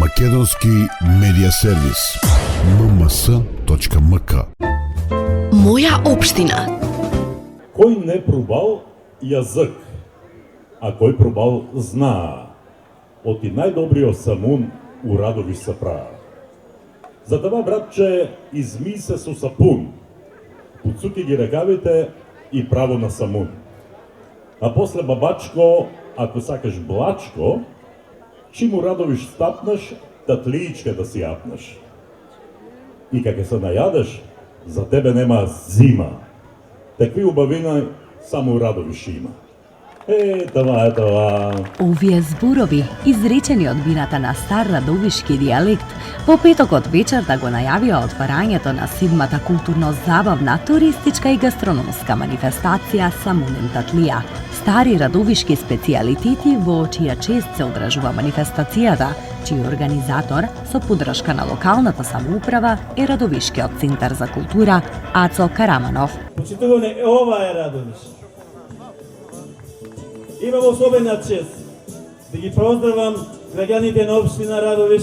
Македонски медиа сервис. mms.mk. Моја општина. Кој не пробал јазик, а кој пробал знаа. Оти најдобриот самун у Радовиш се права. Затоа, братче, изми се со сапун, пуцуки ги рекавите и право на самун. А после бабачко, ако сакаш блачко, чиму Радовиш стапнеш, татлиичка да си апнеш. И каке се најадеш, за тебе нема зима. Такви убавина само у Радовиш има. Това е това. Овие зборови, изречени од бината на стар радовишки дијалект, по петокот вечерта го најавија отварањето на седмата културно-забавна, туристичка и гастрономска манифестација Самунем Татлија. Стари радовишки специјалитети во чија чест се одржува манифестацијата, чиј организатор со поддршка на локалната самоуправа е Радовишкиот центар за култура Ацо Караманов. Почитуване, ова е Радовиш. Имам особена чест да ги поздравам граѓаните на општина Радовиш,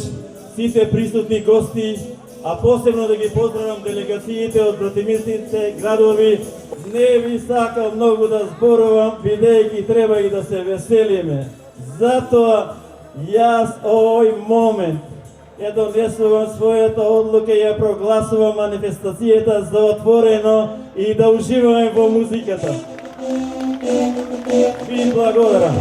сите присутни гости, а посебно да ги поздравам делегациите од братимирските градови. Не ви сакам многу да зборувам, бидејќи треба и да се веселиме. Затоа јас овој момент ја донесувам својата одлука и ја прогласувам манифестацијата за отворено и да уживаме во музиката. Ви благодарам.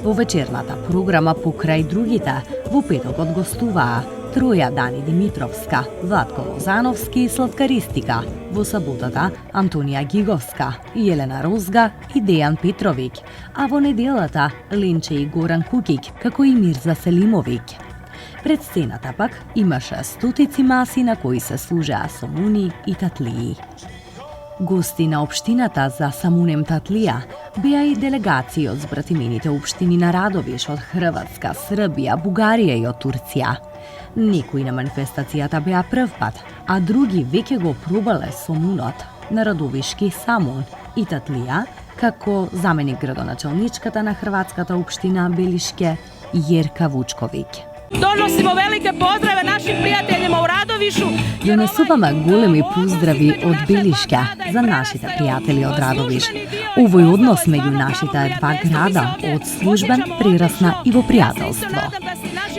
Во вечерната програма покрај другите, во петокот гостуваа Троја Дани Димитровска, Владко Лозановски и Сладкаристика. Во саботата Антонија Гиговска, Јелена Розга и Дејан Петровиќ, а во неделата Ленче и Горан Кукик, како и Мирза Селимовиќ. Пред сцената пак имаше стотици маси на кои се служеа самуни и татлии. Гости на општината за Самунем Татлија беа и делегации од збратимените општини на Радовиш од Хрватска, Србија, Бугарија и од Турција. Некои на манифестацијата беа прв пат, а други веќе го пробале самунот на Радовишки самун и татлија, како заменик градоначалничката на Хрватската општина Белишке Јерка Вучковиќ. Доносимо велике поздраве нашим пријателјима у Радовишу. Донесуваме големи поздрави од Белишке за нашите пријатели од Радовиш. Овој однос меѓу нашите два града од службен прерасна и во пријателство.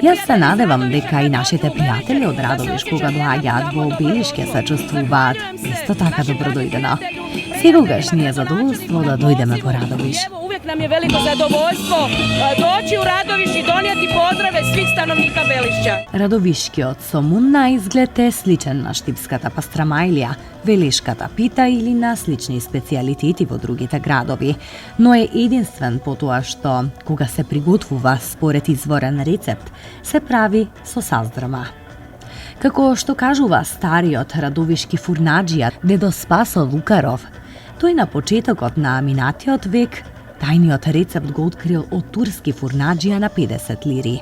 Јас се надевам дека и нашите пријатели од Радовиш кога доаѓаат во Белишке се чувствуваат исто така добродојдено. Секогаш ни е задоволство да дојдеме во Радовиш. Uvijek nam je veliko zadovoljstvo doći u Radoviš i donijeti pozdrave svih stanovnika Belišća. Радовишкиот самун на изглед е сличен на штипската пастрамајлија, велешката пита или на слични специјалитети во другите градови, но е единствен по тоа што, кога се приготвува според изворен рецепт, се прави со саздрма. Како што кажува стариот радовишки фурнаџија дедо Спасо Лукаров, тој на почетокот на минатиот век тајниот рецепт го открил од турски фурнаџија на 50 лири.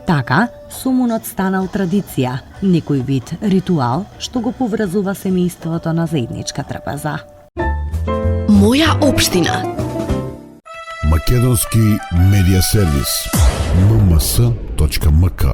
Така, сумунот станал традиција, некој вид ритуал што го поврзува семејството на заедничка трпеза. Моја општина. Македонски медиа сервис. mms.mk.